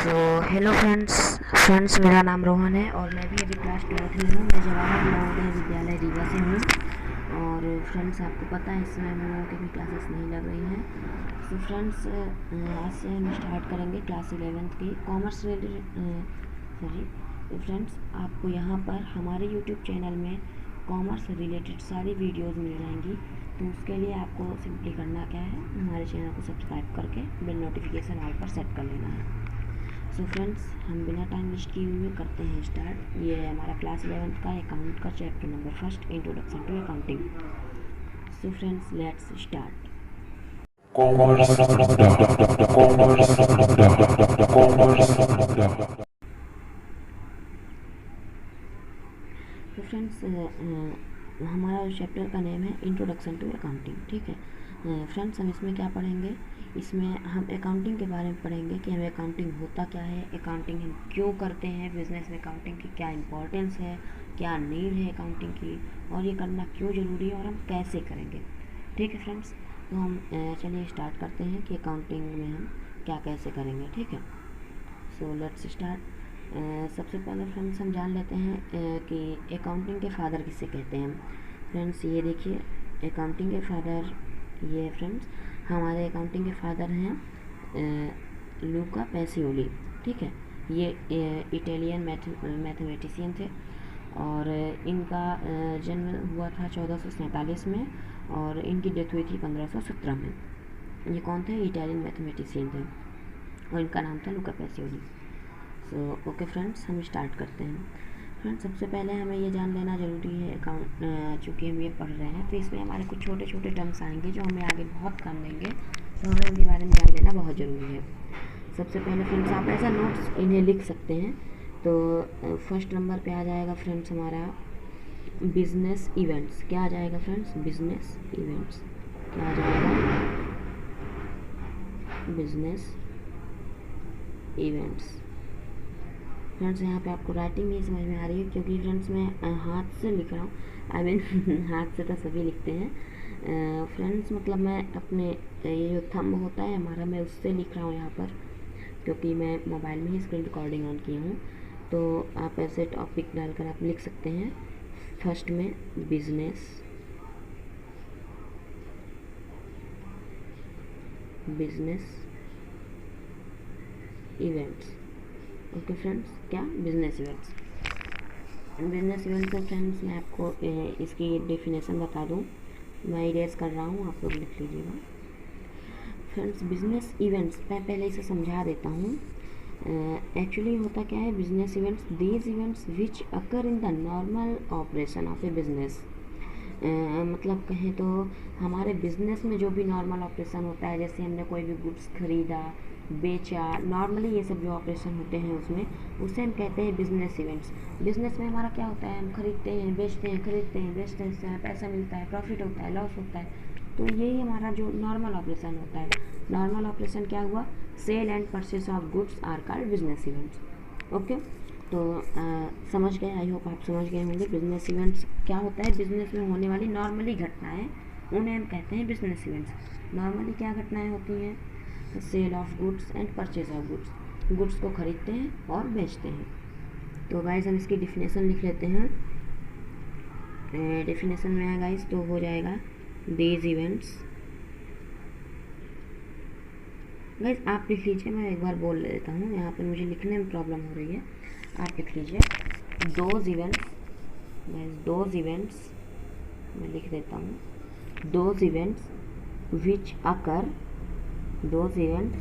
So hello friends मेरा नाम रोहन है और मैं भी अभी क्लास 12th में हूँ। मैं जवाहर नवोदय विद्यालय रीवा से हूँ। और फ्रेंड्स आपको पता है इस समय हम लोगों की भी क्लासेस नहीं लग रही हैं। सो फ्रेंड्स आज से हम स्टार्ट करेंगे क्लास 11th की कॉमर्स रिलेटेड तो फ्रेंड्स आपको यहाँ पर हमारे यूट्यूब चैनल में कॉमर्स रिलेटेड सारी वीडियोज़ मिल जाएंगी। तो उसके लिए आपको सिंपली करना क्या है, हमारे चैनल को सब्सक्राइब करके बेल नोटिफिकेशन ऑल पर सेट कर लेना है। सो फ्रेंड्स हम बिना टाइम वेस्ट किए हुए करते हैं स्टार्ट। ये है हमारा क्लास 11th का अकाउंट का chapter number 1 introduction to accounting. So friends let's start. तो फ्रेंड्स हमारा चैप्टर का नेम है इंट्रोडक्शन टू अकाउंटिंग। ठीक है फ्रेंड्स, हम इसमें क्या पढ़ेंगे, इसमें हम अकाउंटिंग के बारे में पढ़ेंगे कि हमें अकाउंटिंग होता क्या है, अकाउंटिंग हम क्यों करते हैं, बिजनेस में अकाउंटिंग की क्या इंपॉर्टेंस है, क्या नीड है अकाउंटिंग की, और ये करना क्यों ज़रूरी है और हम कैसे करेंगे। ठीक है फ्रेंड्स, तो हम चलिए स्टार्ट करते हैं कि अकाउंटिंग में हम क्या कैसे करेंगे। ठीक है, सो लेट्स स्टार्ट। सबसे पहले फ्रेंड्स हम जान लेते हैं कि अकाउंटिंग के फादर किसे कहते हैं। फ्रेंड्स ये देखिए अकाउंटिंग के फादर, ये फ्रेंड्स हमारे अकाउंटिंग के फादर हैं लूका पैसियोली। ठीक है, ये इटालियन मैथमेटिशियन थे और इनका जन्म हुआ था 1447 में और इनकी डेथ हुई थी 1517 में। ये कौन थे, इटालियन मैथमेटिशियन थे और इनका नाम था लूका पैसियोली। सो ओके फ्रेंड्स, हम स्टार्ट करते हैं। फ्रेंड्स सबसे पहले हमें ये जान लेना ज़रूरी है अकाउंट, चूँकि हम ये पढ़ रहे हैं तो इसमें हमारे कुछ छोटे छोटे टर्म्स आएंगे जो हमें आगे बहुत काम देंगे, तो हमें उनके बारे में जान लेना बहुत ज़रूरी है। सबसे पहले फ्रेंड्स आप ऐसा नोट्स इन्हें लिख सकते हैं। तो फर्स्ट नंबर पे आ जाएगा फ्रेंड्स हमारा बिजनेस इवेंट्स। क्या आ जाएगा फ्रेंड्स, बिजनेस इवेंट्स। क्या आ जाएगा, बिजनेस इवेंट्स। फ्रेंड्स यहाँ पे आपको राइटिंग नहीं समझ में आ रही है क्योंकि फ्रेंड्स मैं हाथ से लिख रहा हूँ, आई मीन हाथ से तो सभी लिखते हैं फ्रेंड्स, मतलब मैं अपने ये जो थंब होता है हमारा, मैं उससे लिख रहा हूँ यहाँ पर क्योंकि मैं मोबाइल में ही स्क्रीन रिकॉर्डिंग ऑन किया हूँ। तो आप ऐसे टॉपिक डालकर आप लिख सकते हैं। फर्स्ट में बिजनेस इवेंट्स। ओके फ्रेंड्स, क्या बिजनेस इवेंट्स। बिजनेस इवेंट्स में फ्रेंड्स मैं आपको इसकी डेफिनेशन बता दूं, मैं इरेज कर रहा हूँ, आप लोग लिख लीजिएगा। फ्रेंड्स बिजनेस इवेंट्स मैं पहले इसे समझा देता हूँ। एक्चुअली होता क्या है, business events these events which occur in the normal operation of A business. मतलब कहें तो हमारे बिजनेस में जो भी नॉर्मल ऑपरेशन होता है, जैसे हमने कोई भी गुड्स खरीदा बेचा, नॉर्मली ये सब जो ऑपरेशन होते हैं उसमें, उसे हम कहते हैं बिजनेस इवेंट्स। बिजनेस में हमारा क्या होता है, हम खरीदते हैं बेचते हैं, खरीदते हैं बेचते हैं, पैसा मिलता है, प्रॉफिट होता है, लॉस होता है। तो यही हमारा जो नॉर्मल ऑपरेशन होता है। नॉर्मल ऑपरेशन क्या हुआ, sale and purchase of goods are called business events. Okay, तो समझ गए, आई होप आप समझ गए होंगे। बिजनेस इवेंट्स क्या होता है, बिजनेस में होने वाली नॉर्मली घटनाएं, उन्हें हम कहते हैं बिजनेस इवेंट्स। नॉर्मली क्या घटनाएं होती हैं, sale of goods and purchase of goods, goods को खरीदते हैं और बेचते हैं। तो गाइस हम इसकी डिफिनेशन लिख लेते हैं। डिफिनेशन में है गाइस तो हो जाएगा दीज इवेंट्स। गाइस आप लिख लीजिए, मैं एक बार बोल लेता हूँ, यहाँ पे मुझे लिखने में प्रॉब्लम हो रही है, आप लिख लीजिए। दोज इवेंट्स, दोज इवेंट्स मैं लिख देता हूँ, those events which occur, those events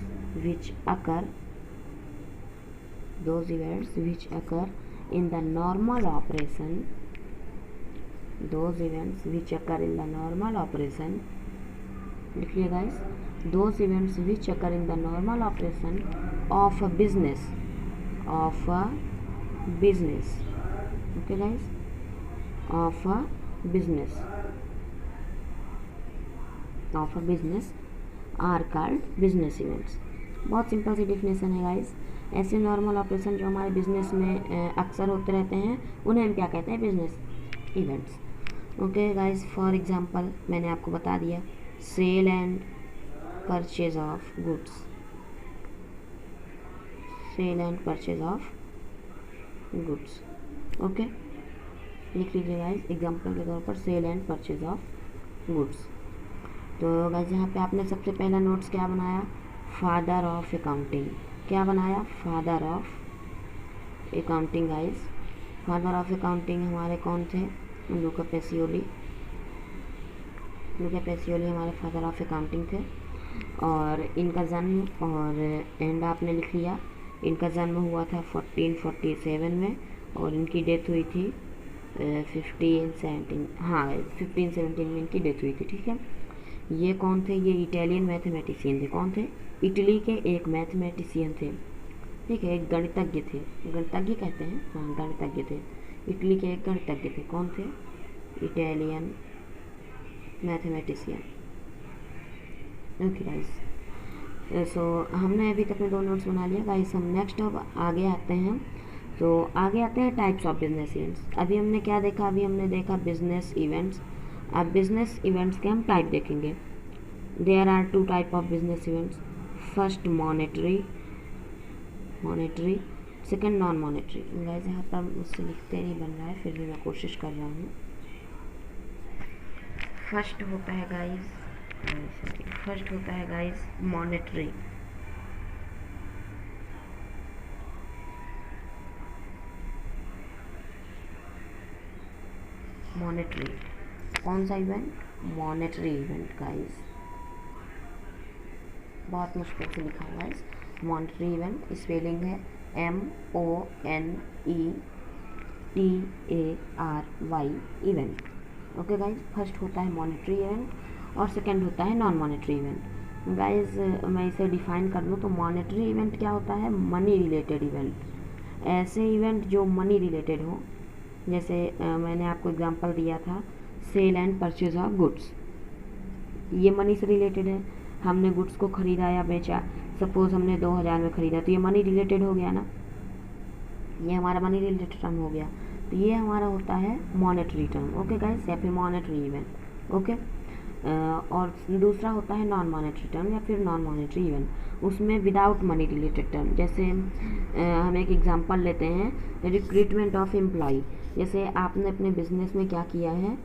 which occur in the normal operation, those events which occur in the normal operation, लिखिए guys, those events which occur in the normal operation of a business, okay guys, of a business are called business events. बहुत simple सी definition है guys. ऐसे normal operation जो हमारे business में अक्सर होते रहते हैं उन्हें हम क्या कहते हैं, business events. Okay guys, for example मैंने आपको बता दिया sale and purchase of goods, sale and purchase of goods. Okay, लिख लीजिए गाइस एग्जाम्पल के तौर पर sale and purchase of goods. तो गाइस यहाँ पे आपने सबसे पहला नोट्स क्या बनाया, फादर ऑफ अकाउंटिंग। क्या बनाया, father of accounting. Guys father of accounting हमारे कौन थे, लूका पेसियोली। लूका पेसियोली हमारे फादर ऑफ अकाउंटिंग थे। और इनका जन्म और एंड आपने लिख लिया। इनका जन्म हुआ था 1447 में और इनकी डेथ हुई थी 1517, हाँ 1517 में इनकी डेथ हुई थी। ठीक है, ये कौन थे, ये इटालियन मैथमेटिशियन थे। कौन थे, इटली के एक मैथमेटिशियन थे। ठीक है, एक गणितज्ञ थे, गणितज्ञ कहते हैं, हाँ गणितज्ञ थे। इटली के एक गणितज्ञ थे। कौन थे, इटालियन मैथमेटिशियन। ओके गाइस, सो हमने अभी तक में 2 नोट्स बना लिया गाइस। हम नेक्स्ट अब आगे आते हैं। तो आगे आते हैं टाइप्स ऑफ बिजनेस इवेंट्स। अभी हमने क्या देखा, अभी हमने देखा बिजनेस इवेंट्स। अब बिजनेस इवेंट्स के हम टाइप देखेंगे। There are 2 type of business events. First monetary, second non monetary. Guys यहाँ पर मुझसे लिखते नहीं बन रहा है, फिर भी मैं कोशिश कर रहा हूँ। फर्स्ट होता है गाइस मॉनेटरी। मॉनेटरी कौन सा इवेंट, मॉनेटरी इवेंट। गाइस बहुत मुश्किल से लिखा हुआ है। मॉनेटरी इवेंट स्पेलिंग है MONETARY event. Okay guys, first होता है मॉनेटरी इवेंट और सेकंड होता है नॉन मॉनेटरी इवेंट। गाइज मैं इसे डिफाइन कर दूँ तो मॉनेटरी इवेंट क्या होता है, मनी रिलेटेड इवेंट। ऐसे इवेंट जो मनी रिलेटेड हो, जैसे मैंने आपको एग्जांपल दिया था sale and purchase of goods, ये मनी से रिलेटेड है। हमने गुड्स को खरीदा या बेचा, सपोज हमने 2000 में खरीदा तो ये मनी रिलेटेड हो गया ना, ये हमारा मनी रिलेटेड टर्म हो गया। तो ये हमारा होता है मॉनेटरी टर्म। ओके गाइस, या फिर मॉनेटरी इवेंट। ओके, और दूसरा होता है नॉन मॉनेटरी टर्म या फिर नॉन मॉनेटरी इवेंट, उसमें विदाउट मनी रिलेटेड टर्म। जैसे हम एक एग्जांपल लेते हैं रिक्रूटमेंट ऑफ एम्प्लॉय। जैसे आपने अपने बिजनेस में क्या किया है,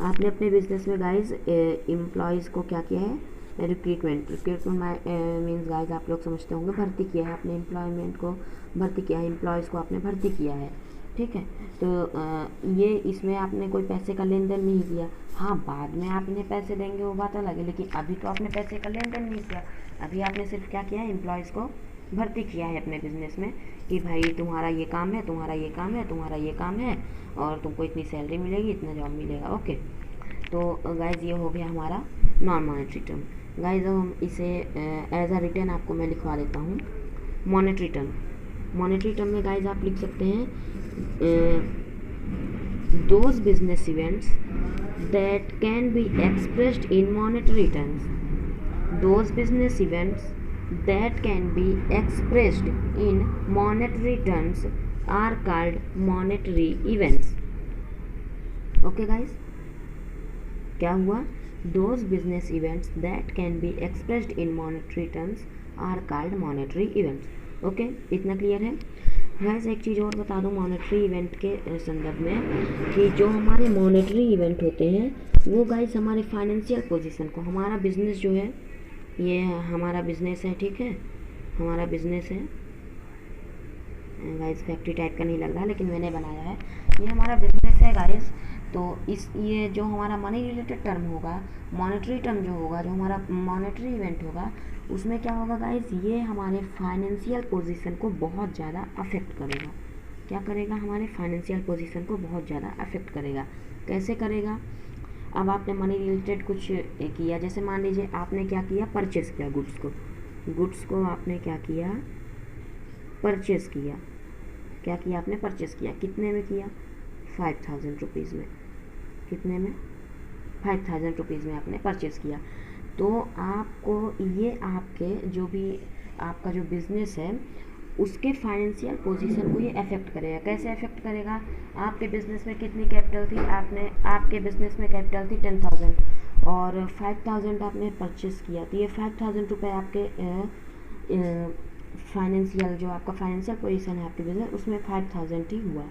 आपने अपने बिजनेस में गाइज एम्प्लॉयज़ को क्या किया है, रिक्रूटमेंट मीन्स गाइज आप लोग समझते होंगे भर्ती किया है, अपने एम्प्लॉयमेंट को भर्ती किया है, एम्प्लॉयज़ को आपने भर्ती किया है। ठीक है, तो ये इसमें आपने कोई पैसे का लेन देन नहीं किया। हाँ, बाद में आपने पैसे देंगे वो बात अलग है, लेकिन अभी तो आपने पैसे का लेन देन नहीं किया। अभी आपने सिर्फ क्या किया है, एम्प्लॉयज़ को भर्ती किया है अपने बिजनेस में कि भाई तुम्हारा ये काम है, तुम्हारा ये काम है, तुम्हारा ये काम है और तुमको इतनी सैलरी मिलेगी, इतना जॉब मिलेगा। ओके, तो गाइज ये हो गया हमारा नॉन मॉनेटरी टर्म। गाइज अब हम इसे एज अ रिटर्न आपको मैं लिखवा देता हूँ। मॉनेटरी टर्म, मॉनेटरी टर्म में गाइज आप लिख सकते हैं those business events that can be expressed in monetary terms. Those business events that can be expressed in monetary terms are called monetary events. Okay guys, क्या हुआ, those business events that can be expressed in monetary terms are called monetary events. Okay, इतना clear है। Guys एक चीज़ और बता दूँ monetary event के संदर्भ में कि जो हमारे मॉनेटरी इवेंट होते हैं वो गाइस हमारे फाइनेंशियल पोजीशन को, हमारा बिजनेस जो है, ये हमारा बिजनेस है, ठीक है, हमारा बिजनेस है गाइस, फैक्ट्री टाइप का नहीं लग रहा लेकिन मैंने बनाया है, ये हमारा बिजनेस है गाइस। तो इस ये जो हमारा मनी रिलेटेड टर्म होगा, मॉनेटरी टर्म जो होगा, जो हमारा मॉनेटरी इवेंट होगा, उसमें क्या होगा गाइस, ये हमारे फाइनेंशियल पोजीशन को बहुत ज़्यादा अफेक्ट करेगा। क्या करेगा, हमारे फाइनेंशियल पोजीशन को बहुत ज़्यादा अफेक्ट करेगा। कैसे करेगा, अब आपने मनी रिलेटेड कुछ किया, जैसे मान लीजिए आपने क्या किया, परचेस किया गुड्स को आपने क्या किया, परचेस किया। क्या किया आपने, परचेस किया। कितने में किया, 5000 रुपीज़ में। कितने में, 5000 रुपीज़ में आपने परचेस किया। तो आपको ये आपके जो भी आपका जो बिज़नेस है उसके फाइनेंशियल पोजीशन को ये अफेक्ट करेगा। कैसे अफेक्ट करेगा, आपके बिज़नेस में कितनी कैपिटल थी, आपके बिज़नेस में कैपिटल थी 10,000 और 5000 आपने परचेस किया, तो ये 5000 रुपये आपके फाइनेंशियल जो आपका फाइनेंशियल पोजीशन है आपके बिजनेस, उसमें 5000 ही हुआ।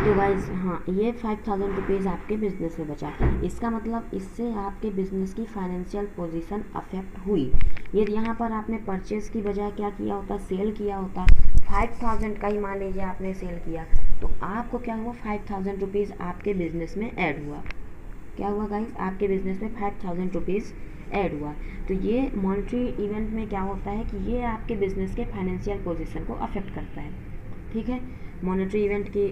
तो गाइज हाँ, ये 5000 रुपीज़ आपके बिजनेस में बचा। इसका मतलब इससे आपके बिजनेस की फाइनेंशियल पोजीशन अफेक्ट हुई। ये यहाँ पर आपने परचेज की बजाय क्या किया होता, सेल किया होता। 5000 का ही मान लीजिए आपने सेल किया, तो आपको क्या हुआ, 5000 रुपीज़ आपके बिजनेस में ऐड हुआ। क्या हुआ गाइज, आपके बिजनेस में 5000 रुपीज़ ऐड हुआ। तो ये मॉनेटरी इवेंट में क्या होता है कि ये आपके बिजनेस के फाइनेंशियल पोजीशन को अफेक्ट करता है। ठीक है, मॉनेटरी इवेंट की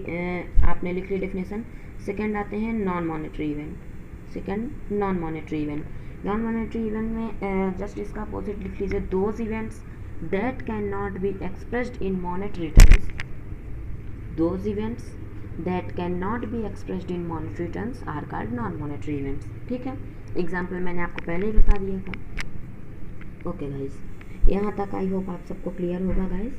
आपने लिख ली डेफिनेशन। सेकंड आते हैं non monetary event. Second, non monetary event. Non monetary event में जस्ट इसका अपोजिट लिख लीजिए, those events that can not be expressed in monetary terms. Those events that can not be expressed in monetary terms are called non monetary events. ठीक है, example मैंने आपको पहले ही बता दिया था। ओके गाइज, यहाँ तक आई होप आप सबको क्लियर होगा गाइज।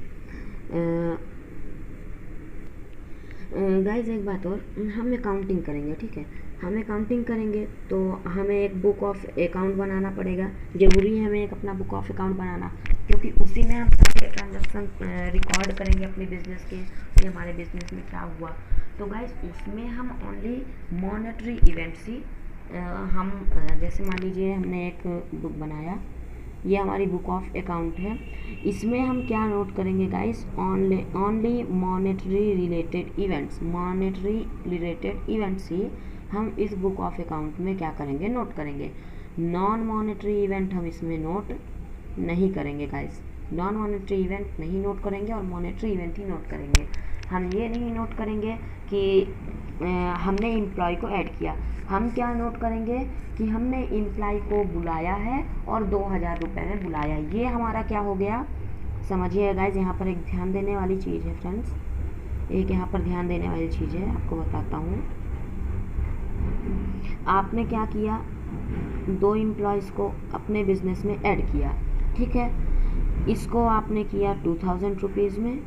गाइज एक बात और, हम अकाउंटिंग करेंगे, ठीक है, हम अकाउंटिंग करेंगे तो हमें एक बुक ऑफ अकाउंट बनाना पड़ेगा। ज़रूरी है हमें एक अपना बुक ऑफ अकाउंट बनाना, क्योंकि उसी में हम सारे ट्रांजेक्शन रिकॉर्ड करेंगे अपने बिजनेस के, कि हमारे बिजनेस में क्या हुआ। तो गाइज उसमें हम ओनली मॉनेटरी इवेंट्स ही हम जैसे मान लीजिए हमने एक बुक बनाया, ये हमारी बुक ऑफ अकाउंट है, इसमें हम क्या नोट करेंगे guys, only monetary related events. Monetary related events ही हम इस बुक ऑफ अकाउंट में क्या करेंगे, नोट करेंगे। नॉन मॉनेटरी इवेंट हम इसमें नोट नहीं करेंगे गाइस। नॉन मॉनेटरी इवेंट नहीं नोट करेंगे और मॉनेटरी इवेंट ही नोट करेंगे। हम ये नहीं नोट करेंगे कि हमने एम्प्लॉय को ऐड किया। हम क्या नोट करेंगे कि हमने एम्प्लॉय को बुलाया है और 2000 रुपये में बुलाया। ये हमारा क्या हो गया, समझिए गाइज। यहाँ पर एक ध्यान देने वाली चीज़ है फ्रेंड्स, एक यहाँ पर ध्यान देने वाली चीज़ है, आपको बताता हूँ। आपने क्या किया, 2 एम्प्लॉयज़ को अपने बिजनेस में ऐड किया, ठीक है। इसको आपने किया 2000 रुपीज़ में,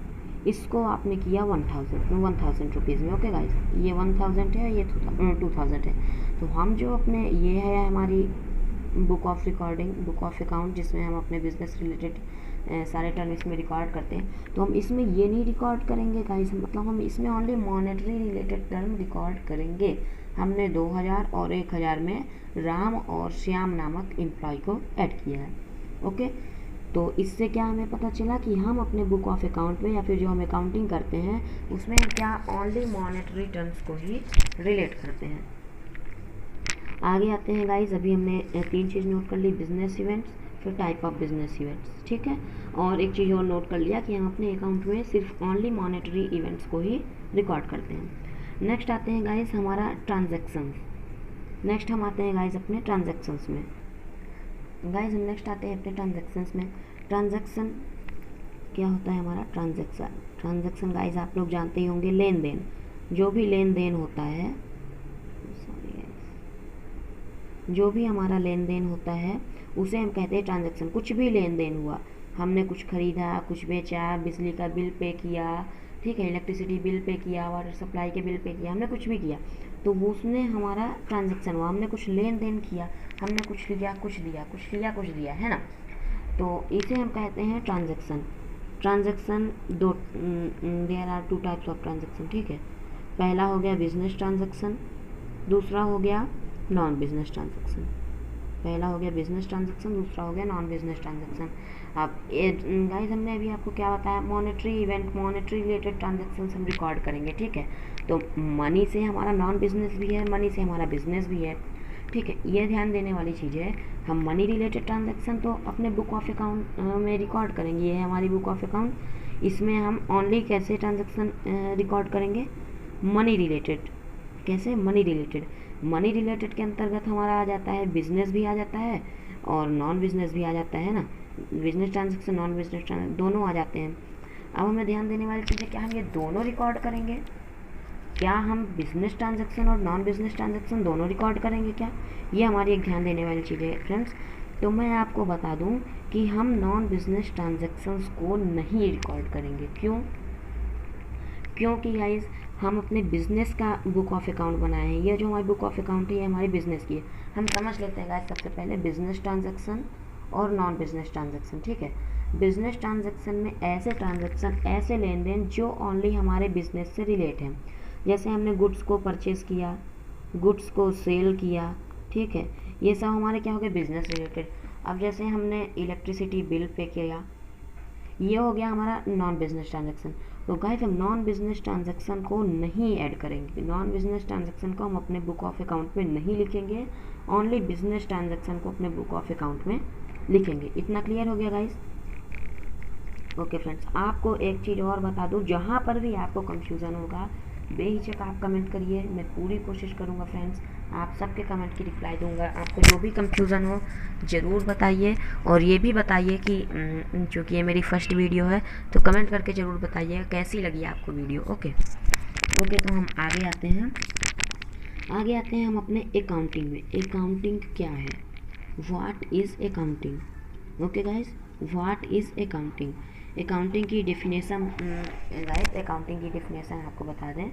इसको आपने किया 1000 रुपीज़ में। ओके गाइस, ये 1000 है, ये 2000 है। तो हम जो अपने, ये है हमारी book of recording, book of account, जिसमें हम अपने बिजनेस रिलेटेड सारे टर्म इसमें रिकॉर्ड करते हैं। तो हम इसमें ये नहीं रिकॉर्ड करेंगे गाइस, मतलब हम इसमें only monetary related term record करेंगे। हमने 2000 और 1000 में राम और श्याम नामक एम्प्लॉय को ऐड किया है। ओके, तो इससे क्या हमें पता चला कि हम अपने बुक ऑफ अकाउंट में या फिर जो हम अकाउंटिंग करते हैं उसमें हम क्या ओनली मॉनेटरी टर्म्स को ही रिलेट करते हैं। आगे आते हैं गाइज, अभी हमने 3 चीज़ नोट कर ली, बिजनेस इवेंट्स, फिर टाइप ऑफ बिजनेस इवेंट्स, ठीक है। और एक चीज़ और नोट कर लिया कि हम अपने अकाउंट में सिर्फ ओनली मॉनेटरी इवेंट्स को ही रिकॉर्ड करते हैं। नेक्स्ट आते हैं गाइज हमारा ट्रांजेक्शन्स। नेक्स्ट हम आते हैं गाइज अपने ट्रांजेक्शन्स में। गाइज हम नेक्स्ट आते हैं अपने ट्रांजेक्शन्स में। ट्रांजेक्शन क्या होता है हमारा, ट्रांजेक्शन गाइज आप लोग जानते ही होंगे, लेन देन। जो भी लेन देन होता है, जो भी हमारा लेन देन होता है उसे हम कहते हैं ट्रांजेक्शन। कुछ भी लेन देन हुआ, हमने कुछ खरीदा, कुछ बेचा, बिजली का बिल पे किया, ठीक है, इलेक्ट्रिसिटी बिल पे किया, वाटर सप्लाई के बिल पे किया, हमने कुछ भी किया तो वो उसमें हमारा ट्रांजेक्शन हुआ। हमने कुछ लेन देन किया, हमने कुछ लिया, कुछ दिया, कुछ लिया, कुछ दिया, है ना। तो इसे हम कहते हैं ट्रांजेक्शन। ट्रांजेक्शन दो, there are 2 types of transaction, ठीक है। पहला हो गया बिजनेस ट्रांजेक्शन, दूसरा हो गया नॉन बिजनेस ट्रांजेक्शन। पहला हो गया बिजनेस ट्रांजेक्शन, दूसरा हो गया नॉन बिजनेस ट्रांजेक्शन। अब गाइस हमने अभी आपको क्या बताया, monetary event, monetary related transaction हम रिकॉर्ड करेंगे, ठीक है। तो मनी से हमारा नॉन बिजनेस भी है, मनी से हमारा बिजनेस भी है, ठीक है। ये ध्यान देने वाली चीज़ है। हम मनी रिलेटेड ट्रांजेक्शन तो अपने बुक ऑफ अकाउंट में रिकॉर्ड करेंगे, ये है हमारी बुक ऑफ अकाउंट। इसमें हम ओनली कैसे ट्रांजेक्शन रिकॉर्ड करेंगे, मनी रिलेटेड। कैसे, मनी रिलेटेड। मनी रिलेटेड के अंतर्गत हमारा आ जाता है बिजनेस भी आ जाता है और नॉन बिजनेस भी आ जाता है ना। Business transaction, non business transaction दोनों आ जाते हैं। अब हमें ध्यान देने वाली चीज़ है, क्या हम ये दोनों रिकॉर्ड करेंगे, क्या हम बिजनेस ट्रांजेक्शन और नॉन बिजनेस ट्रांजेक्शन दोनों रिकॉर्ड करेंगे क्या, ये हमारी एक ध्यान देने वाली चीज़ है फ्रेंड्स। तो मैं आपको बता दूं कि हम नॉन बिजनेस ट्रांजेक्शन्स को नहीं रिकॉर्ड करेंगे। क्यों, क्योंकि गाइस हम अपने बिजनेस का बुक ऑफ अकाउंट बनाए हैं। ये जो हमारी बुक ऑफ अकाउंट है ये हमारी बिजनेस की है। हम समझ लेते हैं गाइस सबसे पहले बिजनेस ट्रांजेक्शन और नॉन बिजनेस ट्रांजेक्शन, ठीक है। बिजनेस ट्रांजैक्शन में ऐसे ट्रांजैक्शन, ऐसे लेन देन जो ओनली हमारे बिजनेस से रिलेट हैं। जैसे हमने गुड्स को परचेज़ किया, गुड्स को सेल किया, ठीक है, ये सब हमारे क्या हो गए, बिजनेस रिलेटेड। अब जैसे हमने इलेक्ट्रिसिटी बिल पे किया, ये हो गया हमारा नॉन बिजनेस ट्रांजैक्शन। तो गाइस हम नॉन बिजनेस ट्रांजैक्शन को नहीं ऐड करेंगे, नॉन बिजनेस ट्रांजैक्शन को हम अपने बुक ऑफ अकाउंट में नहीं लिखेंगे, ओनली बिजनेस ट्रांजैक्शन को अपने बुक ऑफ अकाउंट में लिखेंगे। इतना क्लियर हो गया गाइस? ओके फ्रेंड्स, आपको एक चीज़ और बता दूँ, जहाँ पर भी आपको कंफ्यूजन होगा बेहिचक आप कमेंट करिए, मैं पूरी कोशिश करूँगा फ्रेंड्स आप सबके कमेंट की रिप्लाई दूंगा। आपको जो भी कंफ्यूजन हो ज़रूर बताइए, और ये भी बताइए कि चूँकि ये मेरी फर्स्ट वीडियो है तो कमेंट करके ज़रूर बताइए कैसी लगी आपको वीडियो। ओके तो हम आगे आते हैं हम अपने अकाउंटिंग में। अकाउंटिंग क्या है, what is accounting. Okay guys, what is accounting. Accounting की डेफिनेशन गाइस, अकाउंटिंग की डेफिनेशन आपको बता दें,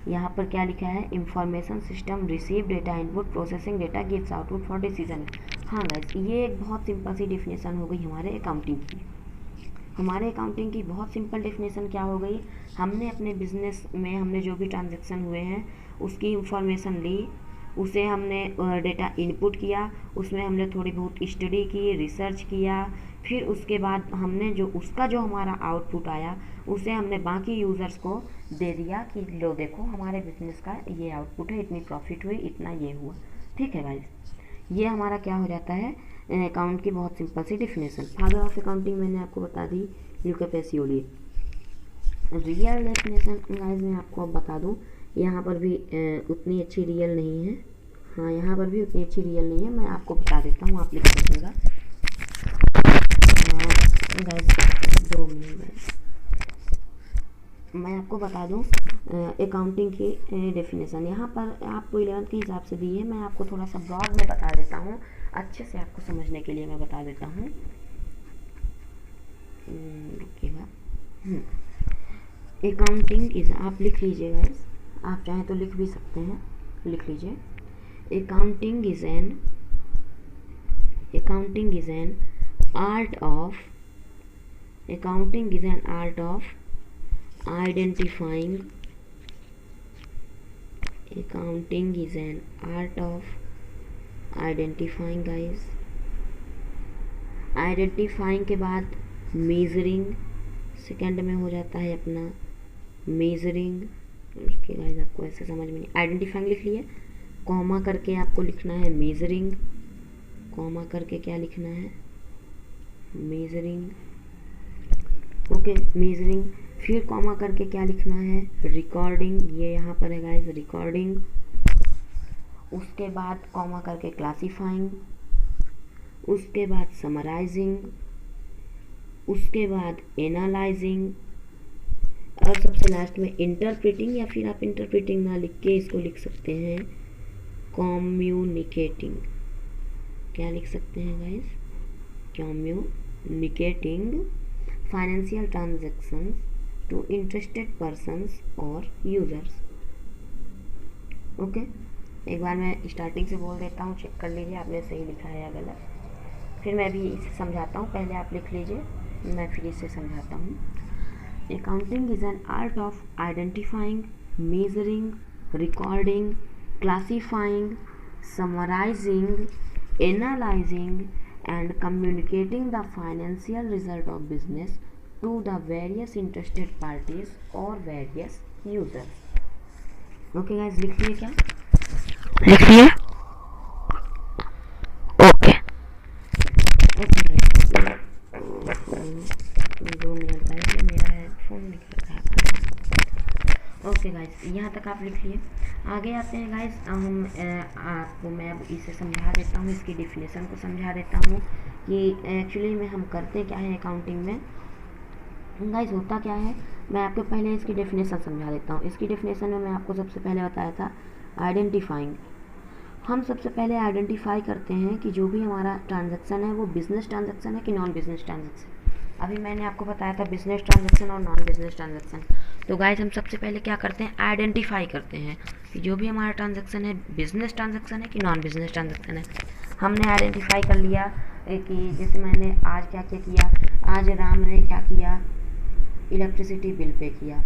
यहाँ पर क्या लिखा है, information system receive data input processing data gives output for decision. हाँ गाइस, ये एक बहुत सिंपल सी डेफिनेशन हो गई हमारे अकाउंटिंग की। हमारे अकाउंटिंग की बहुत सिंपल डेफिनेशन क्या हो गई, हमने अपने बिजनेस में हमने जो भी ट्रांजैक्शन हुए हैं उसकी इंफॉर्मेशन ली, उसे हमने डेटा इनपुट किया, उसमें हमने थोड़ी बहुत स्टडी की, रिसर्च किया, फिर उसके बाद हमने जो उसका जो हमारा आउटपुट आया उसे हमने बाकी यूज़र्स को दे दिया कि लो देखो हमारे बिजनेस का ये आउटपुट है, इतनी प्रॉफिट हुई, इतना ये हुआ। ठीक है गाइस, ये हमारा क्या हो जाता है अकाउंट की बहुत सिंपल सी डेफिनेशन। फादर ऑफ अकाउंटिंग मैंने आपको बता दी, Luca Pacioli. Real definition guys मैं आपको अब बता दूँ, यहाँ पर भी उतनी अच्छी रियल नहीं है, हाँ यहाँ पर भी उतनी अच्छी रियल नहीं है, मैं आपको बता देता हूँ, आप लिख दीजिएगा गाइस, 2 मिनट मैं आपको बता दूँ अकाउंटिंग की डेफिनेशन। यहाँ पर आपको 11th के हिसाब से दी है, मैं आपको थोड़ा सा ब्रॉड में बता देता हूँ, अच्छे से आपको समझने के लिए मैं बता देता हूँ। रुकिएगा, अकाउंटिंग इज, आप लिख लीजिएगा, आप चाहें तो लिख भी सकते हैं, लिख लीजिए। Accounting is an art of, accounting is an art of identifying, accounting is an art of identifying guys, identifying के बाद measuring सेकेंड में हो जाता है अपना measuring। उसके गाइस आपको ऐसे समझ में नहीं, identifying लिख लिए, कॉमा करके आपको लिखना है measuring, कॉमा करके क्या लिखना है measuring। ओके measuring, फिर कॉमा करके क्या लिखना है रिकॉर्डिंग, ये यहाँ पर है गाइस रिकॉर्डिंग। उसके बाद कॉमा करके क्लासीफाइंग, उसके बाद समराइजिंग, उसके बाद एनालाइजिंग, और सबसे लास्ट में इंटरप्रेटिंग, या फिर आप इंटरप्रेटिंग ना लिख के इसको लिख सकते हैं कम्युनिकेटिंग। क्या लिख सकते हैं guys, communicating financial transactions to interested persons और यूज़र्स। ओके, एक बार मैं स्टार्टिंग से बोल देता हूँ, चेक कर लीजिए आपने सही लिखा है या गलत, फिर मैं भी इसे समझाता हूँ। पहले आप लिख लीजिए, मैं फिर इसे समझाता हूँ। Accounting is an art of identifying, measuring, recording, classifying, summarizing, analyzing and communicating the financial result of business to the various interested parties or various users. Okay guys, लिख लिए क्या, लिख लिए? ओके गाइस, 2 मिनट पहले मेरा headphone निकल रहा है। ओके गाइस, यहाँ तक आप लिख लिए। आगे आते हैं गाइस, हम आपको मैं अब इसे समझा देता हूँ, इसकी डिफिनेशन को समझा देता हूँ कि एक्चुअली में हम करते क्या है अकाउंटिंग में गाइस, होता क्या है। मैं आपको पहले इसकी डेफिनेशन समझा देता हूँ। इसकी डेफिनेशन में मैं आपको सबसे पहले बताया था आइडेंटिफाइंग। हम सबसे पहले आइडेंटिफाई करते हैं कि जो भी हमारा ट्रांजैक्शन है वो बिजनेस ट्रांजैक्शन है कि नॉन बिजनेस ट्रांजैक्शन। अभी मैंने आपको बताया था बिजनेस ट्रांजैक्शन और नॉन बिजनेस ट्रांजैक्शन। तो गाइस हम सबसे पहले क्या करते हैं, आइडेंटिफाई करते हैं कि जो भी हमारा ट्रांजैक्शन है बिजनेस ट्रांजैक्शन है कि नॉन बिजनेस ट्रांजैक्शन है। हमने आइडेंटिफाई कर लिया कि जैसे मैंने आज क्या क्या किया, आज राम ने क्या किया, इलेक्ट्रिसिटी बिल पे किया।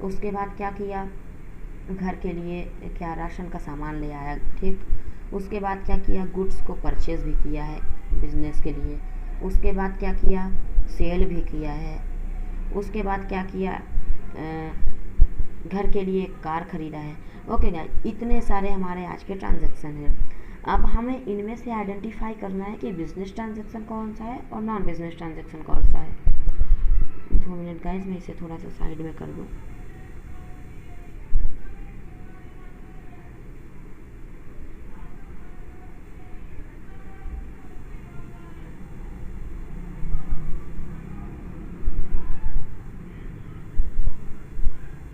उसके बाद क्या किया, घर के लिए क्या राशन का सामान ले आया, ठीक। उसके बाद क्या किया, गुड्स को परचेज भी किया है बिजनेस के लिए। उसके बाद क्या किया, सेल भी किया है। उसके बाद क्या किया, घर के लिए एक कार खरीदा है। ओके गाइस, इतने सारे हमारे आज के ट्रांजैक्शन हैं। अब हमें इनमें से आइडेंटिफाई करना है कि बिजनेस ट्रांजैक्शन कौन सा है और नॉन बिजनेस ट्रांजैक्शन कौन सा है। 2 मिनट गाइस, मैं इसे थोड़ा सा साइड में कर दूँ।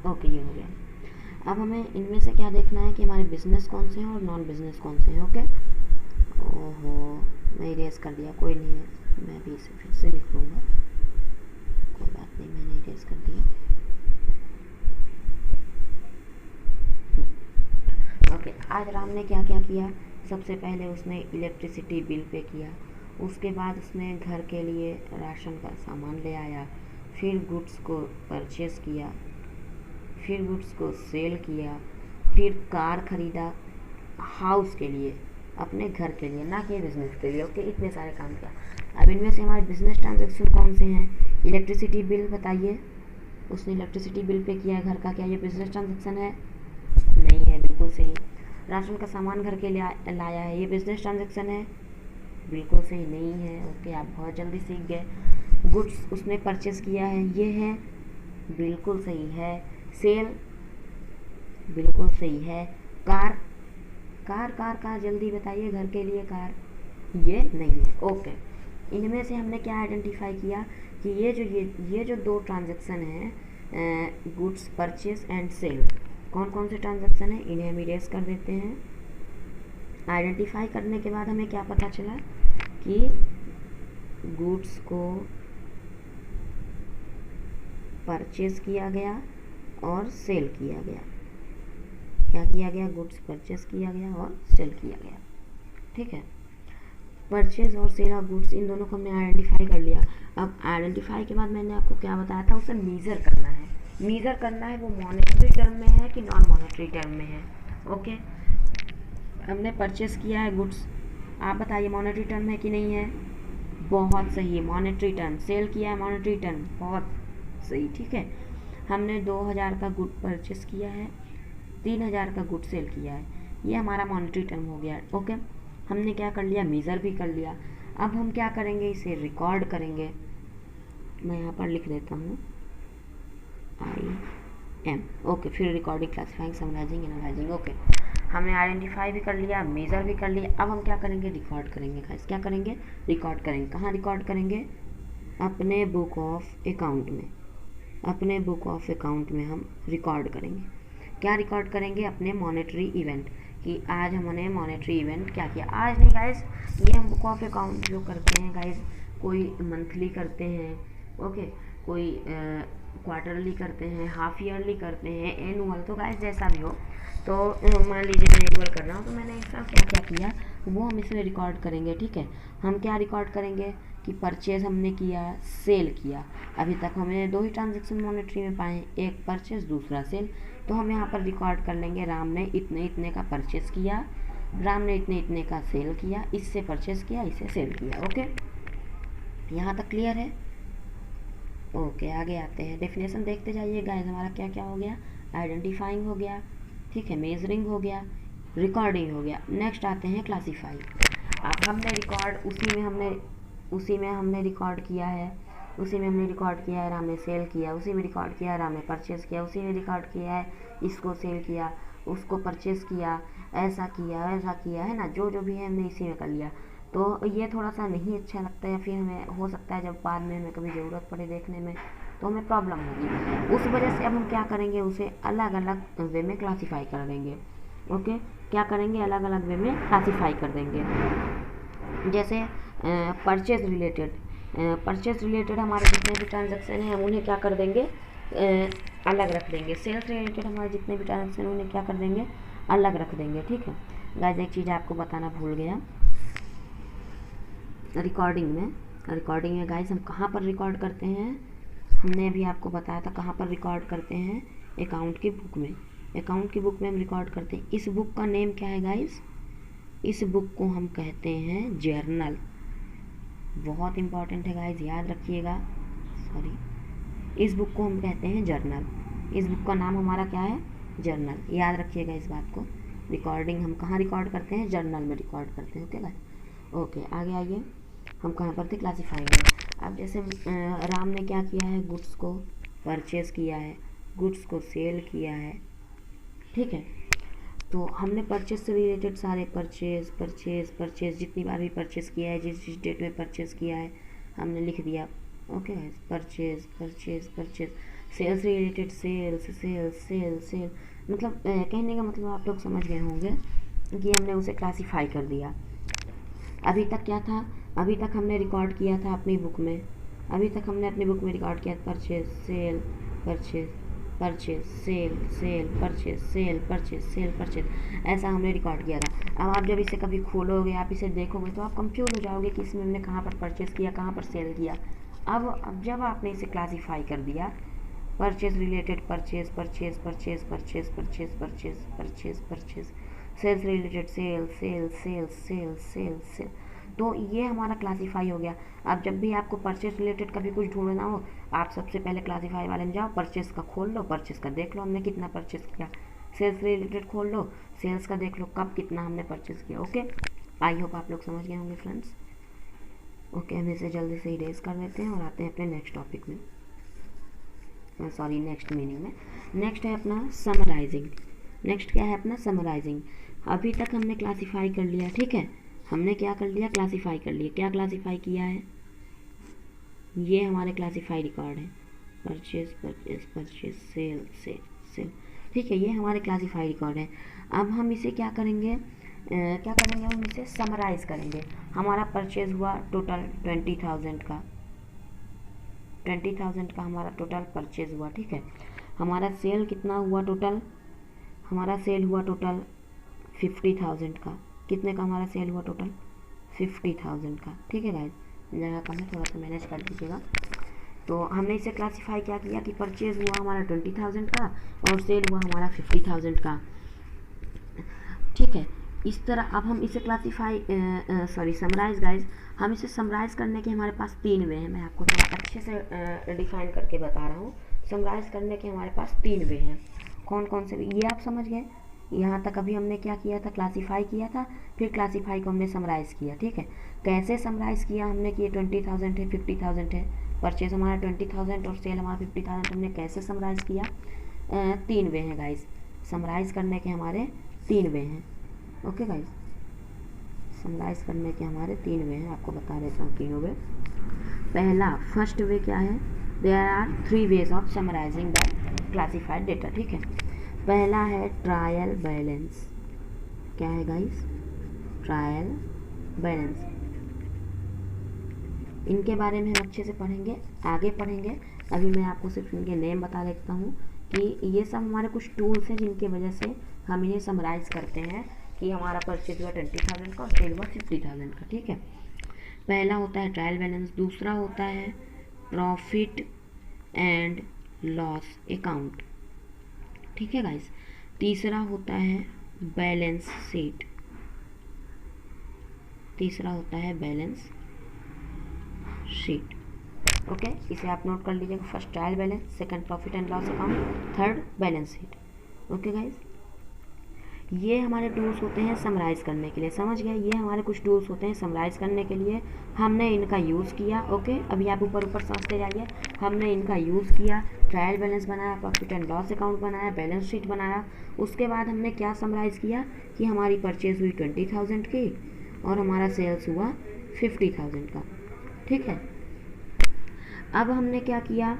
ओके, ये हो गया। अब हमें इनमें से क्या देखना है कि हमारे बिजनेस कौन से हैं और नॉन बिजनेस कौन से हैं। ओके, ओहो, मैं इरेज कर दिया, कोई नहीं है, मैं भी इसे फिर से लिख लूँगा, कोई बात नहीं, मैंने इरेज कर दिया। ओके, आज राम ने क्या क्या किया, सबसे पहले उसने इलेक्ट्रिसिटी बिल पे किया। उसके बाद उसने घर के लिए राशन का सामान ले आया, फिर गुड्स को परचेज़ किया, फिर गुड्स को सेल किया, फिर कार खरीदा हाउस के लिए, अपने घर के लिए, ना कि बिजनेस के लिए। ओके, इतने सारे काम किया। अब इनमें से हमारे बिजनेस ट्रांजैक्शन कौन से हैं, इलेक्ट्रिसिटी बिल बताइए, उसने इलेक्ट्रिसिटी बिल पे किया है घर का, क्या ये बिजनेस ट्रांजैक्शन है? नहीं है, बिल्कुल सही। राशन का सामान घर के लिए लाया है, ये बिजनेस ट्रांजैक्शन है? बिल्कुल सही नहीं है। ओके, आप बहुत जल्दी सीख गए। गुड्स उसने परचेस किया है, ये है, बिल्कुल सही है। सेल, बिल्कुल सही है। कार, कार कार कार जल्दी बताइए, घर के लिए कार, ये नहीं है। ओके, इनमें से हमने क्या आइडेंटिफाई किया कि ये जो 2 ट्रांजैक्शन हैं, गुड्स परचेस एंड सेल, कौन कौन से ट्रांजैक्शन हैं, इन्हें हम इरेज कर देते हैं। आइडेंटिफाई करने के बाद हमें क्या पता चला कि गुड्स को परचेज किया गया और सेल किया गया। क्या किया गया, गुड्स परचेज किया गया और सेल किया गया, ठीक है। परचेज और सेल ऑफ गुड्स, इन दोनों को हमने आइडेंटिफाई कर लिया। अब आइडेंटिफाई के बाद मैंने आपको क्या बताया था, उसे मीज़र करना है। मीज़र करना है वो मॉनेटरी टर्म में है कि नॉन मॉनेटरी टर्म में है। ओके, हमने परचेस किया है गुड्स, आप बताइए मॉनेटरी टर्म है कि नहीं है? बहुत सही, मॉनेटरी टर्म। सेल किया है, मॉनेटरी टर्म, बहुत सही, ठीक है। हमने 2000 का गुड परचेस किया है, 3000 का गुड सेल किया है, ये हमारा मॉनेटरी टर्म हो गया। ओके, हमने क्या कर लिया, मीज़र भी कर लिया। अब हम क्या करेंगे, इसे रिकॉर्ड करेंगे। मैं यहाँ पर लिख देता हूँ IM। ओके, फिर recording, classifying, summarizing, analyzing. Okay, हमने आइडेंटिफाई भी कर लिया, मेज़र भी कर लिया। अब हम क्या करेंगे, रिकॉर्ड करेंगे गाइस। क्या करेंगे, रिकॉर्ड करेंगे। कहाँ रिकॉर्ड करेंगे, अपने बुक ऑफ अकाउंट में। अपने बुक ऑफ अकाउंट में हम रिकॉर्ड करेंगे। क्या रिकॉर्ड करेंगे, अपने मॉनेटरी इवेंट, कि आज हमने मॉनेटरी इवेंट क्या किया। आज नहीं गाइस, ये हम बुक ऑफ अकाउंट जो करते हैं गाइस, कोई मंथली करते हैं, ओके, कोई क्वार्टरली करते हैं, हाफ ईयरली करते हैं, एनुअल, तो गाइस जैसा भी हो। तो मान लीजिए मैं एनुअल कर रहा हूँ, तो मैंने इसका क्या क्या किया वो हम इसमें रिकॉर्ड करेंगे, ठीक है। हम क्या रिकॉर्ड करेंगे कि परचेज हमने किया, सेल किया। अभी तक हमने 2 ही ट्रांजेक्शन मॉनेटरी में पाए, एक परचेज, दूसरा सेल। तो हम यहाँ पर रिकॉर्ड कर लेंगे, राम ने इतने इतने का परचेज किया, राम ने इतने इतने का सेल किया, इससे परचेज किया, इससे सेल किया। ओके, यहाँ तक क्लियर है? ओके, आगे आते हैं, डेफिनेशन देखते जाइए गाइस। हमारा क्या क्या हो गया, आइडेंटिफाइंग हो गया, ठीक है, मेजरिंग हो गया, रिकॉर्डिंग हो गया। नेक्स्ट आते हैं क्लासीफाई। अब हमने रिकॉर्ड उसी में हमने रिकॉर्ड किया है, उसी में हमने रिकॉर्ड किया है राम ने सेल किया, उसी में रिकॉर्ड किया है राम ने परचेज़ किया, उसी में रिकॉर्ड किया है इसको सेल किया, उसको परचेज़ किया, ऐसा किया, वैसा किया, है ना, जो जो भी है हमने इसी में कर लिया। तो ये थोड़ा सा नहीं अच्छा लगता है, फिर हमें हो सकता है जब बाद में हमें कभी ज़रूरत पड़े देखने में तो हमें प्रॉब्लम होगी। उस वजह से अब हम क्या करेंगे, उसे अलग अलग वे में क्लासीफाई कर देंगे। ओके, क्या करेंगे, अलग अलग वे में क्लासीफाई कर देंगे। जैसे परचेज रिलेटेड हमारे जितने भी ट्रांजैक्शन हैं हम उन्हें क्या कर देंगे, अलग रख देंगे। सेल्स रिलेटेड हमारे जितने भी ट्रांजैक्शन उन्हें क्या कर देंगे, अलग रख देंगे, ठीक है। गाइस एक चीज़ आपको बताना भूल गया रिकॉर्डिंग में गाइस हम कहाँ पर रिकॉर्ड करते हैं, हमने अभी आपको बताया था कहाँ पर रिकॉर्ड करते हैं, अकाउंट की बुक में। अकाउंट की बुक में हम रिकॉर्ड करते हैं। इस बुक का नेम क्या है गाइस, इस बुक को हम कहते हैं जर्नल। बहुत इंपॉर्टेंट है गाइस, याद रखिएगा। इस बुक को हम कहते हैं जर्नल। इस बुक का नाम हमारा क्या है, जर्नल। याद रखिएगा इस बात को। रिकॉर्डिंग हम कहाँ रिकॉर्ड करते हैं, जर्नल में रिकॉर्ड करते हैं। ओके गाइस, ओके आगे आइए। हम कहाँ पर थे, क्लासीफाइंग में। अब जैसे राम ने क्या किया है, गुड्स को परचेज़ किया है, गुड्स को सेल किया है, ठीक है। तो हमने परचेज से रिलेटेड सारे परचेज जितनी बार भी परचेज़ किया है, जिस जिस डेट में परचेज़ किया है हमने लिख दिया। ओके परचेज सेल्स से रिलेटेड सेल मतलब कहने का मतलब आप लोग समझ गए होंगे कि हमने उसे क्लासीफाई कर दिया। अभी तक क्या था, अभी तक हमने रिकॉर्ड किया था अपनी बुक में, अभी तक हमने अपनी बुक में रिकॉर्ड किया परचेज सेल परचेज, ऐसा हमने रिकॉर्ड किया था। अब आप जब इसे कभी खोलोगे, आप इसे देखोगे तो आप कंफ्यूज हो जाओगे कि इसमें हमने कहाँ पर परचेज़ किया, कहाँ पर सेल किया। अब जब आपने इसे क्लासीफाई कर दिया, purchase related purchase, sales related sale, तो ये हमारा क्लासीफाई हो गया। अब जब भी आपको परचेज रिलेटेड कभी कुछ ढूंढना हो, आप सबसे पहले क्लासीफाई वाले में जाओ, परचेज का खोल लो, परचेज का देख लो हमने कितना परचेज किया। सेल्स रिलेटेड खोल लो, सेल्स का देख लो कब कितना हमने परचेज किया। ओके, आई होप आप लोग समझ गए होंगे फ्रेंड्स। ओके, हम इसे जल्दी से इरेज कर देते हैं और आते हैं अपने नेक्स्ट टॉपिक में, नेक्स्ट मीनिंग में। नेक्स्ट है अपना समराइजिंग। नेक्स्ट क्या है अपना समराइजिंग। अभी तक हमने क्लासीफाई कर लिया, ठीक है। हमने क्या कर लिया, क्लासीफाई कर लिया। क्या क्लासीफाई किया है, ये हमारे क्लासीफाई रिकॉर्ड है, परचेज सेल, ठीक है। ये हमारे क्लासीफाई रिकॉर्ड है। अब हम इसे क्या करेंगे, हम इसे समराइज करेंगे। हमारा परचेज हुआ टोटल 20,000 का, 20,000 का हमारा टोटल परचेज हुआ, ठीक है। हमारा सेल कितना हुआ टोटल, हमारा सेल हुआ टोटल 50,000 का। कितने का हमारा सेल हुआ टोटल, 50,000 का, ठीक है गाइस। जगह कम है, थोड़ा सा मैनेज कर दीजिएगा। तो हमने इसे क्लासीफाई क्या किया कि परचेज हुआ हमारा 20,000 का और सेल हुआ हमारा 50,000 का, ठीक है। इस तरह अब हम इसे समराइज गाइज, हम इसे समराइज करने के हमारे पास 3 वे हैं। मैं आपको थोड़ा अच्छे से डिफाइन करके बता रहा हूँ। समराइज करने के हमारे पास 3 वे हैं। कौन कौन से, ये आप समझ गए। यहाँ तक अभी हमने क्या किया था, क्लासीफाई किया था, फिर क्लासीफाई को हमने समराइज किया, ठीक है। कैसे समराइज किया हमने कि ये 20,000 है, 50,000 है, परचेज हमारा 20,000 और सेल हमारा 50,000, हमने कैसे समराइज किया। 3 वे हैं गाइज, समराइज करने के हमारे 3 वे हैं। ओके गाइज, समराइज करने के हमारे 3 वे हैं, आपको बता देता हूँ तीनों वे। पहला फर्स्ट वे क्या है, there are 3 ways of summarizing the classified data, ठीक है। पहला है ट्रायल बैलेंस। क्या है गाइस, ट्रायल बैलेंस। इनके बारे में हम अच्छे से पढ़ेंगे, आगे पढ़ेंगे। अभी मैं आपको सिर्फ इनके नेम बता देता हूँ कि ये सब हमारे कुछ टूल्स हैं जिनकी वजह से हम इन्हें समराइज करते हैं कि हमारा परचेज हुआ 20,000 का और सेल हुआ 50,000 का, ठीक है। पहला होता है ट्रायल बैलेंस, दूसरा होता है प्रॉफिट एंड लॉस अकाउंट, ठीक है गाइस। तीसरा होता है बैलेंस शीट, तीसरा होता है बैलेंस शीट। ओके, इसे आप नोट कर लीजिएगा। First trial balance, second profit and loss account, third balance sheet. Okay guys, ये हमारे टूल्स होते हैं समराइज करने के लिए, समझ गए। ये हमारे कुछ टूल्स होते हैं समराइज करने के लिए, हमने इनका यूज़ किया। ओके, अभी आप ऊपर ऊपर समझते जाइए। हमने इनका यूज़ किया, ट्रायल बैलेंस बनाया, प्रॉफिट एंड लॉस अकाउंट बनाया, बैलेंस शीट बनाया। उसके बाद हमने क्या समराइज़ किया कि हमारी परचेज हुई 20,000 की और हमारा सेल्स हुआ 50,000 का, ठीक है। अब हमने क्या किया,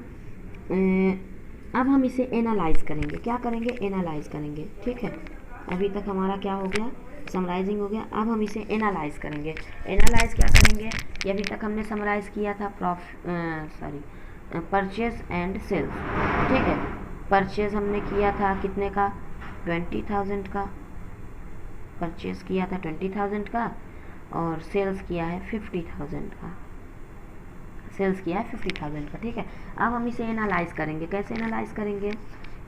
अब हम इसे एनालाइज करेंगे। क्या करेंगे, एनालाइज करेंगे, ठीक है। अभी तक हमारा क्या हो गया, समराइजिंग हो गया। अब हम इसे एनालाइज करेंगे। एनालाइज क्या करेंगे कि अभी तक हमने समराइज किया था परचेज एंड सेल्स, ठीक है। परचेज हमने किया था कितने का, 20,000 का, परचेज किया था 20,000 का और सेल्स किया है 50,000 का, सेल्स किया है 50,000 का, ठीक है। अब हम इसे एनालाइज करेंगे। कैसे एनालाइज करेंगे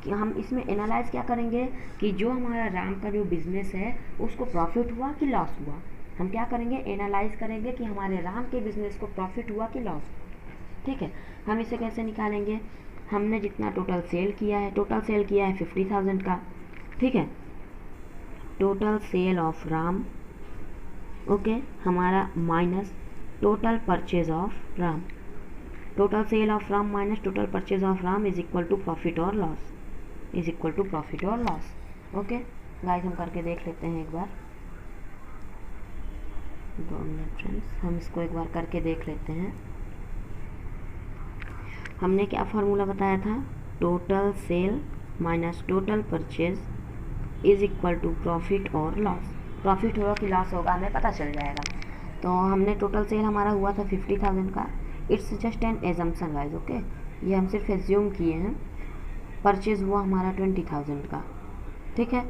कि हम इसमें एनालाइज क्या करेंगे कि जो हमारा राम का जो बिजनेस है उसको प्रॉफिट हुआ कि लॉस हुआ। हम क्या करेंगे, एनालाइज करेंगे कि हमारे राम के बिजनेस को प्रॉफिट हुआ कि लॉस, ठीक है। हम इसे कैसे निकालेंगे, हमने जितना टोटल सेल किया है, टोटल सेल किया है 50,000 का, ठीक है। Total sale of Ram, okay, हमारा minus total purchase of Ram, total sale of Ram minus total purchase of Ram is equal to profit और loss, is equal to profit और लॉस। ओके गाइस, हम करके देख लेते हैं एक बार, 2 मिनट फ्रेंड्स, हम इसको एक बार करके देख लेते हैं। हमने क्या फार्मूला बताया था, total sale minus total purchase is equal to profit और लॉस। प्रॉफिट होगा कि लॉस होगा हमें पता चल जाएगा। तो हमने टोटल सेल हमारा हुआ था 50,000 का, it's just an assumption guys, okay, ये हम सिर्फ एज्यूम किए हैं। परचेज हुआ हमारा 20,000 का, ठीक है।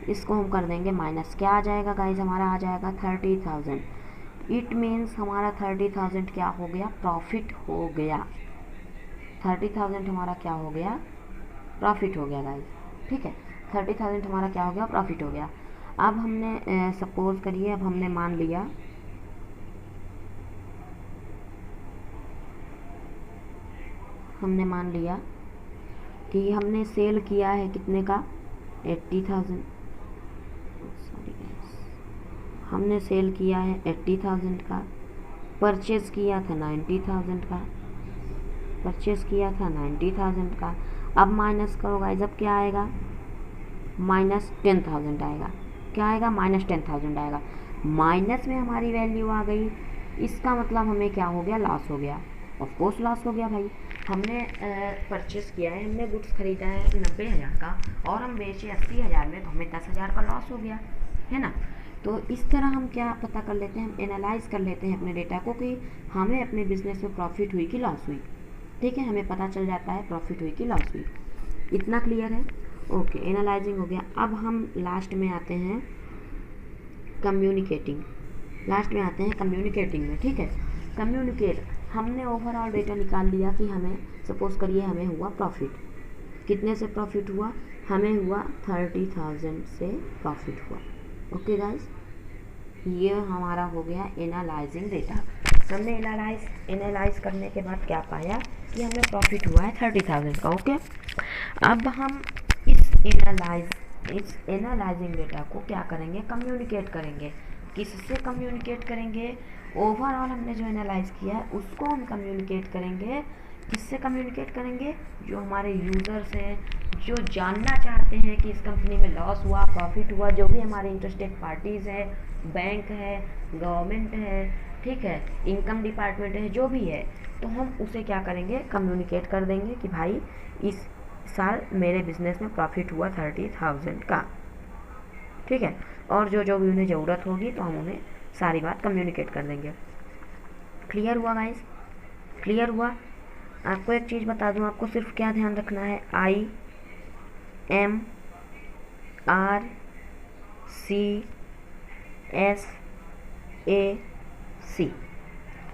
इसको हम कर देंगे माइनस, क्या आ जाएगा गाइस, हमारा आ जाएगा 30,000। इट मीन्स हमारा 30,000 क्या हो गया, प्रॉफिट हो गया। 30,000 हमारा क्या हो गया, प्रॉफिट हो गया गाइस, ठीक है। 30,000 हमारा क्या हो गया, प्रॉफिट हो गया। अब हमने सपोज करिए, अब हमने मान लिया कि हमने सेल किया है कितने का, 80,000, सॉरी गाइस, हमने सेल किया है 80,000 का, परचेज किया था 90,000 का, परचेज किया था 90,000 का। अब माइनस करो गाइस, अब क्या आएगा, माइनस 10,000 आएगा। क्या आएगा, माइनस 10,000 आएगा। माइनस में हमारी वैल्यू आ गई, इसका मतलब हमें क्या हो गया, लॉस हो गया। ऑफ कोर्स लॉस हो गया भाई, हमने परचेस किया है, हमने गुड्स खरीदा है 90,000 का और हम बेचे 80,000 में, तो हमें 10,000 का लॉस हो गया, है ना। तो इस तरह हम क्या पता कर लेते हैं, हम एनालाइज कर लेते हैं अपने डेटा को कि हमें अपने बिजनेस में प्रॉफिट हुई कि लॉस हुई, ठीक है। हमें पता चल जाता है प्रॉफिट हुई कि लॉस हुई। इतना क्लियर है, ओके। एनालाइजिंग हो गया। अब हम लास्ट में आते हैं कम्युनिकेटिंग, लास्ट में आते हैं कम्युनिकेटिंग में, ठीक है। कम्युनिकेट, हमने ओवरऑल डेटा निकाल लिया कि हमें सपोज करिए हमें हुआ प्रॉफिट, कितने से प्रॉफिट हुआ, हमें हुआ 30,000 से प्रॉफिट हुआ, ओके गाइस। ये हमारा हो गया एनालाइजिंग डेटा। हमने एनालाइज करने के बाद क्या पाया कि हमें प्रॉफिट हुआ है 30,000 का, ओके। अब हम इस एनालाइजिंग डेटा को क्या करेंगे, कम्युनिकेट करेंगे। किससे कम्युनिकेट करेंगे, ओवरऑल हमने जो एनालाइज किया है उसको हम कम्युनिकेट करेंगे। किससे कम्युनिकेट करेंगे, जो हमारे यूज़र्स हैं, जो जानना चाहते हैं कि इस कंपनी में लॉस हुआ प्रॉफिट हुआ, जो भी हमारे इंटरेस्टेड पार्टीज़ हैं, बैंक है, गवर्नमेंट है, ठीक है, इनकम डिपार्टमेंट है, जो भी है, तो हम उसे क्या करेंगे, कम्युनिकेट कर देंगे कि भाई इस साल मेरे बिजनेस में प्रॉफिट हुआ 30,000 का, ठीक है। और जो भी उन्हें ज़रूरत होगी तो हम उन्हें सारी बात कम्युनिकेट कर देंगे। क्लियर हुआ गाइस, क्लियर हुआ। आपको एक चीज़ बता दूं, आपको सिर्फ क्या ध्यान रखना है, IMRCSAC,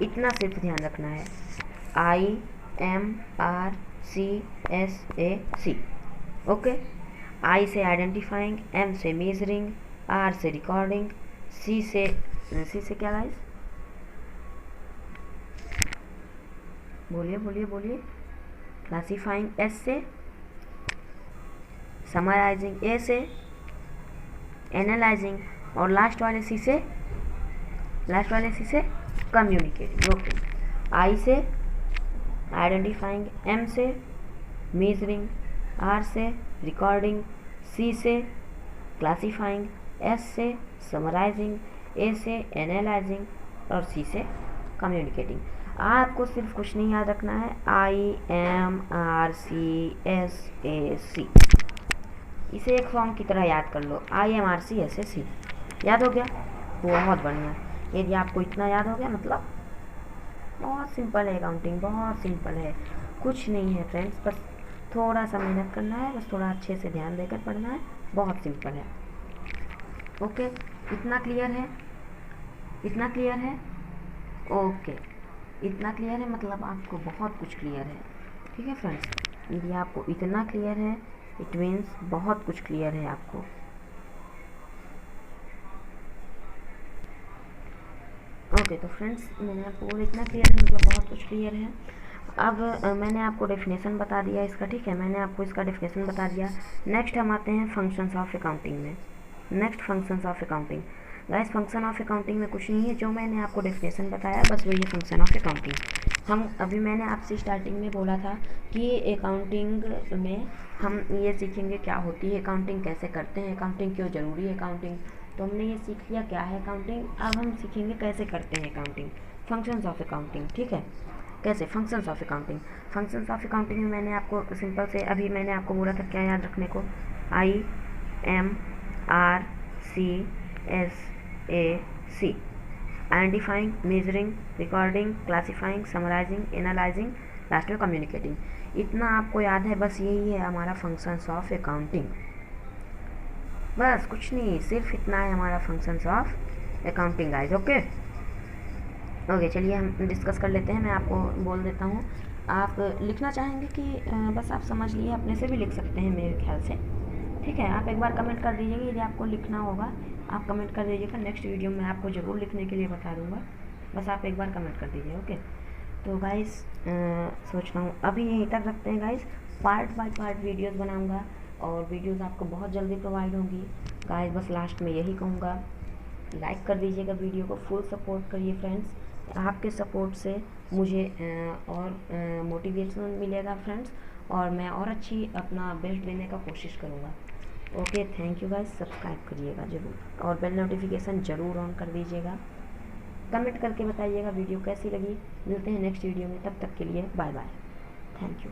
इतना सिर्फ ध्यान रखना है, IMRCSAC, ओके। I से आइडेंटिफाइंग, M से मेजरिंग, R से रिकॉर्डिंग, C से क्या गाइस, बोलिए, क्लासीफाइंग, S से समराइजिंग, A से एनालाइजिंग, और लास्ट वाले C से कम्युनिकेटिंग, ओके। I से आइडेंटिफाइंग, M से मेजरिंग, R से रिकॉर्डिंग, C से क्लासीफाइंग, S से समराइजिंग, A से एनालाइजिंग और C से कम्युनिकेटिंग। आपको सिर्फ कुछ नहीं याद रखना है, IMRCSAC, इसे एक फॉर्म की तरह याद कर लो, IMRCSAC, याद हो गया, बहुत बढ़िया। यदि आपको इतना याद हो गया मतलब बहुत सिंपल है, अकाउंटिंग बहुत सिंपल है, कुछ नहीं है फ्रेंड्स, बस थोड़ा सा मेहनत करना है, बस थोड़ा अच्छे से ध्यान देकर पढ़ना है, बहुत सिंपल है, ओके। इतना क्लियर है, इतना क्लियर है? ओके, इतना क्लियर है मतलब आपको बहुत कुछ क्लियर है। ठीक है फ्रेंड्स, यदि आपको इतना क्लियर है इट मीन्स बहुत कुछ क्लियर है आपको। ओके तो फ्रेंड्स, मैंने आपको बोला इतना क्लियर है मतलब बहुत कुछ क्लियर है। अब मैंने आपको डेफिनेशन बता दिया इसका, ठीक है, मैंने आपको इसका डेफिनेशन बता दिया। नेक्स्ट हम आते हैं फंक्शंस ऑफ अकाउंटिंग में। Next functions of accounting. Guys function of accounting में कुछ नहीं है, जो मैंने आपको डेफिनेशन बताया बस वही फंक्शन ऑफ अकाउंटिंग। हम अभी मैंने आपसे स्टार्टिंग में बोला था कि अकाउंटिंग में हम ये सीखेंगे क्या होती है अकाउंटिंग, कैसे करते हैं अकाउंटिंग, क्यों ज़रूरी है अकाउंटिंग। तो हमने ये सीख लिया क्या है अकाउंटिंग। अब हम सीखेंगे कैसे करते हैं अकाउंटिंग, फंक्शंस ऑफ अकाउंटिंग। ठीक है, कैसे functions of accounting. Functions of accounting में मैंने आपको सिंपल से अभी मैंने आपको बोला था क्या याद रखने को, IMRCSAC, identifying, measuring, recording, classifying, summarizing, analyzing, last में कम्युनिकेटिंग। इतना आपको याद है, बस यही है हमारा फंक्शंस ऑफ अकाउंटिंग। बस कुछ नहीं, सिर्फ इतना है हमारा functions of accounting guys. Okay okay, चलिए हम डिस्कस कर लेते हैं। मैं आपको बोल देता हूँ, आप लिखना चाहेंगे कि बस आप समझ लिए, अपने से भी लिख सकते हैं मेरे ख्याल से। ठीक है, आप एक बार कमेंट कर दीजिएगा, यदि आपको लिखना होगा आप कमेंट कर दीजिएगा। नेक्स्ट वीडियो में आपको ज़रूर लिखने के लिए बता दूँगा, बस आप एक बार कमेंट कर दीजिए। ओके तो गाइस सोच रहा हूँ अभी यहीं तक रखते हैं guys. Part by part videos बनाऊँगा और वीडियोस आपको बहुत जल्दी प्रोवाइड होंगी गाइस। बस लास्ट में यही कहूँगा, लाइक कर दीजिएगा वीडियो को, फुल सपोर्ट करिए फ्रेंड्स। आपके सपोर्ट से मुझे और मोटिवेशन मिलेगा फ्रेंड्स, और मैं और अच्छी अपना बेस्ट देने का कोशिश करूँगा। Okay thank you guys, subscribe करिएगा ज़रूर और बेल नोटिफिकेशन ज़रूर ऑन कर दीजिएगा। कमेंट करके बताइएगा वीडियो कैसी लगी। मिलते हैं नेक्स्ट वीडियो में, तब तक के लिए बाय बाय, थैंक यू।